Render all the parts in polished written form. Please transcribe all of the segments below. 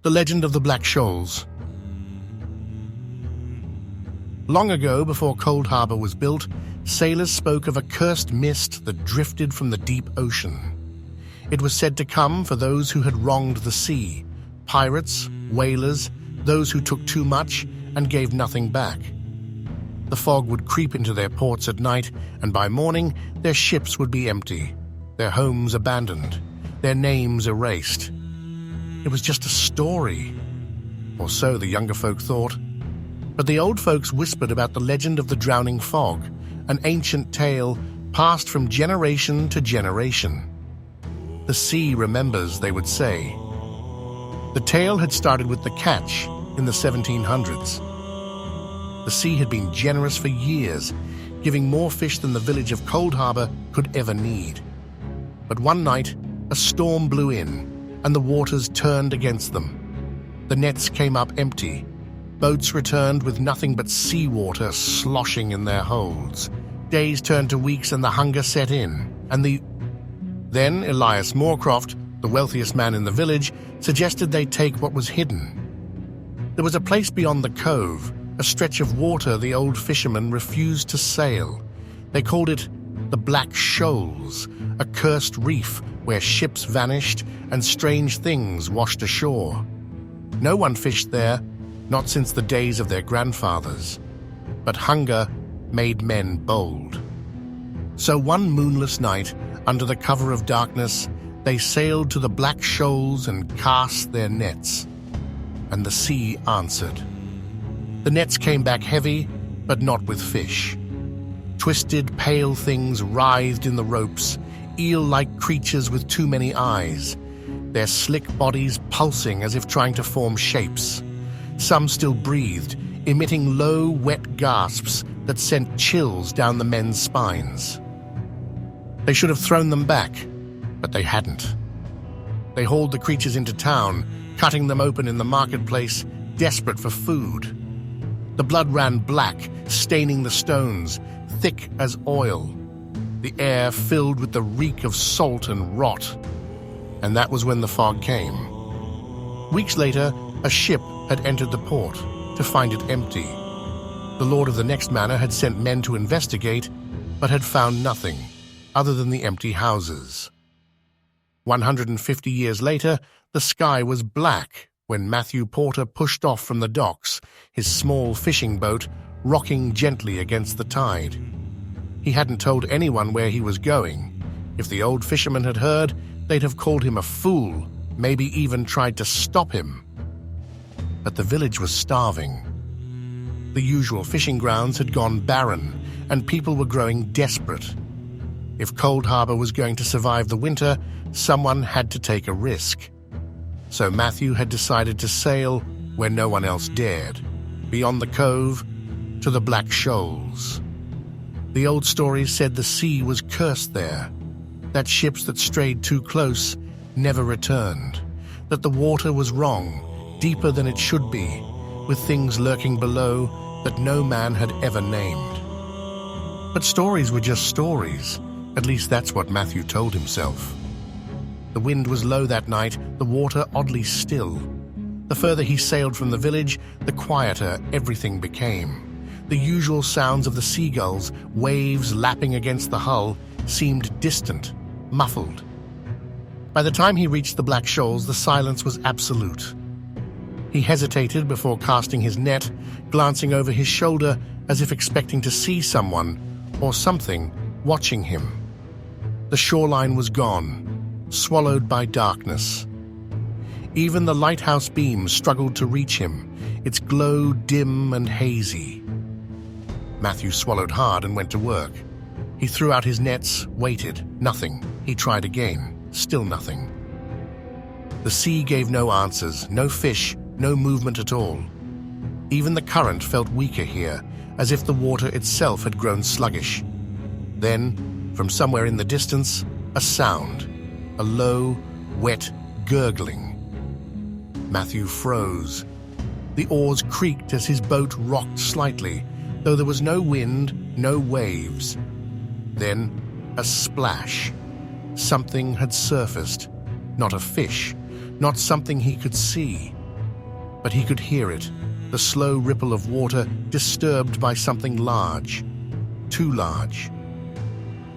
The legend of the Black Shoals. Long ago, before Coldharbour was built, sailors spoke of a cursed mist that drifted from the deep ocean. It was said to come for those who had wronged the sea, pirates, whalers, those who took too much and gave nothing back. The fog would creep into their ports at night, and by morning their ships would be empty, their homes abandoned, their names erased. It was just a story, or so the younger folk thought. But the old folks whispered about the legend of the drowning fog, an ancient tale passed from generation to generation. The sea remembers, they would say. The tale had started with the catch in the 1700s. The sea had been generous for years, giving more fish than the village of Coldharbour could ever need. But one night, a storm blew in, and the waters turned against them. The nets came up empty. Boats returned with nothing but seawater sloshing in their holds. Days turned to weeks and the hunger set in, Then Elias Moorcroft, the wealthiest man in the village, suggested they take what was hidden. There was a place beyond the cove, a stretch of water the old fishermen refused to sail. They called it the Black Shoals, a cursed reef where ships vanished and strange things washed ashore. No one fished there, not since the days of their grandfathers. But hunger made men bold. So one moonless night, under the cover of darkness, they sailed to the Black Shoals and cast their nets. And the sea answered. The nets came back heavy, but not with fish. Twisted, pale things writhed in the ropes, eel-like creatures with too many eyes, their slick bodies pulsing as if trying to form shapes. Some still breathed, emitting low, wet gasps that sent chills down the men's spines. They should have thrown them back, but they hadn't. They hauled the creatures into town, cutting them open in the marketplace, desperate for food. The blood ran black, staining the stones, thick as oil. The air filled with the reek of salt and rot. And that was when the fog came. Weeks later, a ship had entered the port, to find it empty. The lord of the next manor had sent men to investigate, but had found nothing other than the empty houses. 150 years later, the sky was black when Matthew Porter pushed off from the docks, his small fishing boat rocking gently against the tide. He hadn't told anyone where he was going. If the old fishermen had heard, they'd have called him a fool, maybe even tried to stop him. But the village was starving. The usual fishing grounds had gone barren, and people were growing desperate. If Coldharbour was going to survive the winter, someone had to take a risk. So Matthew had decided to sail where no one else dared, beyond the cove to the Black Shoals. The old stories said the sea was cursed there, that ships that strayed too close never returned, that the water was wrong, deeper than it should be, with things lurking below that no man had ever named. But stories were just stories. At least that's what Matthew told himself. The wind was low that night, the water oddly still. The further he sailed from the village, the quieter everything became. The usual sounds of the seagulls, waves lapping against the hull, seemed distant, muffled. By the time he reached the Black Shoals, the silence was absolute. He hesitated before casting his net, glancing over his shoulder as if expecting to see someone or something watching him. The shoreline was gone, swallowed by darkness. Even the lighthouse beams struggled to reach him, its glow dim and hazy. Matthew swallowed hard and went to work. He threw out his nets, waited. Nothing. He tried again. Still nothing. The sea gave no answers, no fish, no movement at all. Even the current felt weaker here, as if the water itself had grown sluggish. Then, from somewhere in the distance, a sound, a low, wet gurgling. Matthew froze. The oars creaked as his boat rocked slightly, though there was no wind, no waves. Then, a splash. Something had surfaced. Not a fish, not something he could see. but he could hear it, the slow ripple of water disturbed by something large, too large.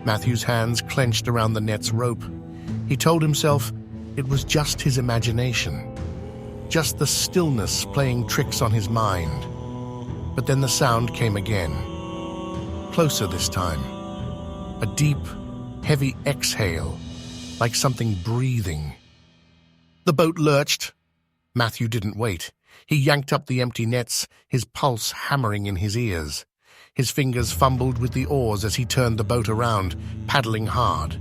Matthew's hands clenched around the net's rope. He told himself it was just his imagination, just the stillness playing tricks on his mind. But then the sound came again, closer this time, a deep, heavy exhale, like something breathing. The boat lurched. Matthew didn't wait. He yanked up the empty nets, his pulse hammering in his ears. His fingers fumbled with the oars as he turned the boat around, paddling hard.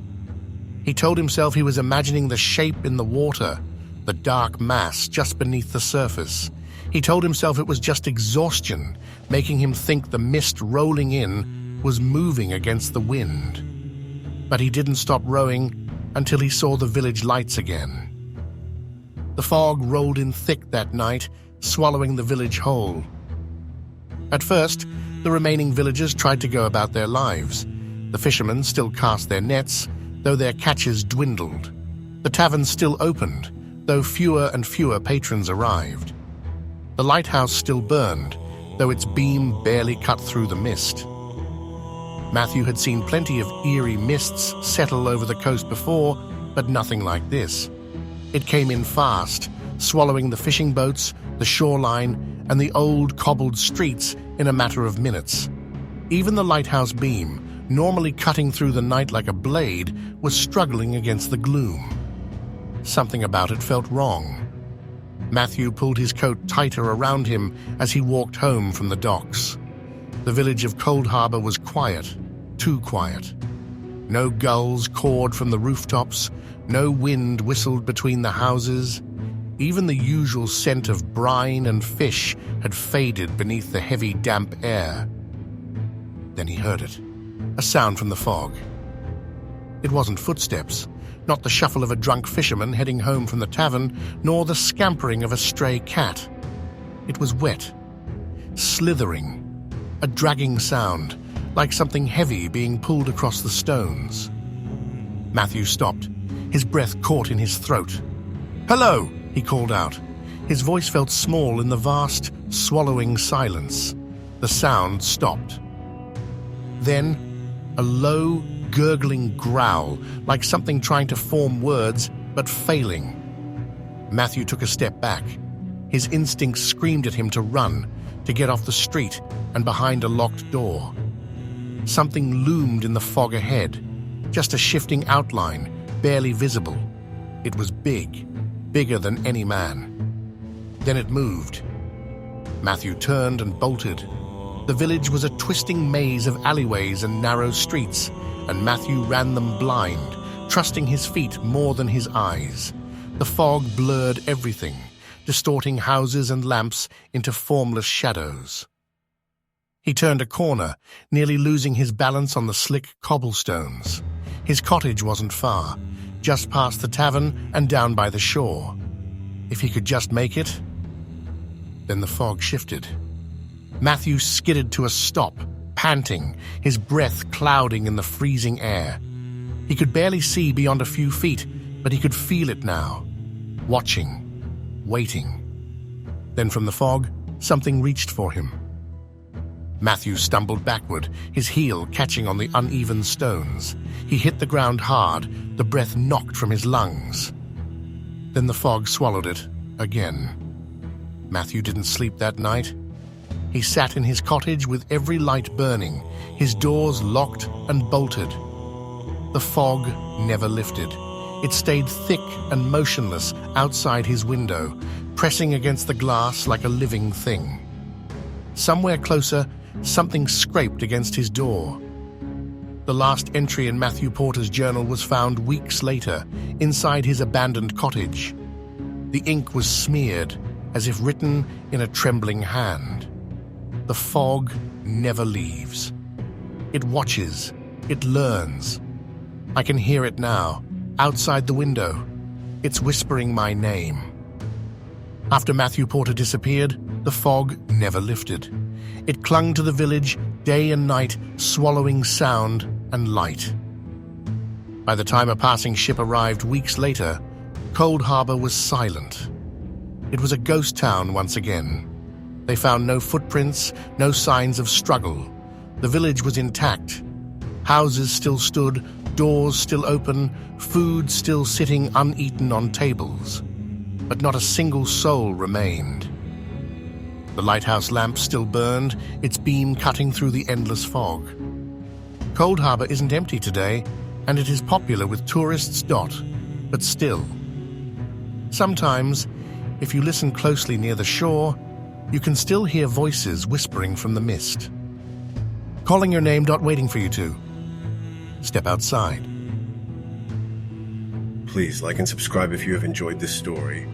He told himself he was imagining the shape in the water, the dark mass just beneath the surface. He told himself it was just exhaustion, making him think the mist rolling in was moving against the wind. But he didn't stop rowing until he saw the village lights again. The fog rolled in thick that night, swallowing the village whole. At first, the remaining villagers tried to go about their lives. The fishermen still cast their nets, though their catches dwindled. The tavern still opened, though fewer and fewer patrons arrived. The lighthouse still burned, though its beam barely cut through the mist. Matthew had seen plenty of eerie mists settle over the coast before, but nothing like this. It came in fast, swallowing the fishing boats, the shoreline, and the old cobbled streets in a matter of minutes. Even the lighthouse beam, normally cutting through the night like a blade, was struggling against the gloom. Something about it felt wrong. Matthew pulled his coat tighter around him as he walked home from the docks. The village of Coldharbour was quiet, too quiet. No gulls cawed from the rooftops, no wind whistled between the houses. Even the usual scent of brine and fish had faded beneath the heavy, damp air. Then he heard it, a sound from the fog. It wasn't footsteps, not the shuffle of a drunk fisherman heading home from the tavern, nor the scampering of a stray cat. It was wet, slithering, a dragging sound, like something heavy being pulled across the stones. Matthew stopped, his breath caught in his throat. "Hello!" he called out. His voice felt small in the vast, swallowing silence. The sound stopped. Then, a low, gurgling growl, like something trying to form words, but failing. Matthew took a step back. His instincts screamed at him to run, to get off the street and behind a locked door. Something loomed in the fog ahead, just a shifting outline, barely visible. It was big, bigger than any man. Then it moved. Matthew turned and bolted. The village was a twisting maze of alleyways and narrow streets, and Matthew ran them blind, trusting his feet more than his eyes. The fog blurred everything, distorting houses and lamps into formless shadows. He turned a corner, nearly losing his balance on the slick cobblestones. His cottage wasn't far, just past the tavern and down by the shore. If he could just make it. Then the fog shifted. Matthew skidded to a stop, panting, his breath clouding in the freezing air. He could barely see beyond a few feet, but he could feel it now, watching, waiting. Then from the fog, something reached for him. Matthew stumbled backward, his heel catching on the uneven stones. He hit the ground hard, the breath knocked from his lungs. Then the fog swallowed it again. Matthew didn't sleep that night. He sat in his cottage with every light burning, his doors locked and bolted. The fog never lifted. It stayed thick and motionless outside his window, pressing against the glass like a living thing. Somewhere closer, something scraped against his door. The last entry in Matthew Porter's journal was found weeks later, inside his abandoned cottage. The ink was smeared, as if written in a trembling hand. The fog never leaves. It watches. It learns. I can hear it now, outside the window. It's whispering my name. After Matthew Porter disappeared, the fog never lifted. It clung to the village day and night, swallowing sound and light. By the time a passing ship arrived weeks later, Coldharbour was silent. It was a ghost town once again. They found no footprints, no signs of struggle. The village was intact. Houses still stood, doors still open, food still sitting uneaten on tables. But not a single soul remained. The lighthouse lamp still burned, its beam cutting through the endless fog. Coldharbour isn't empty today, and it is popular with tourists. But still. Sometimes, if you listen closely near the shore, you can still hear voices whispering from the mist. Calling your name. Waiting for you to step outside. Please like and subscribe if you have enjoyed this story.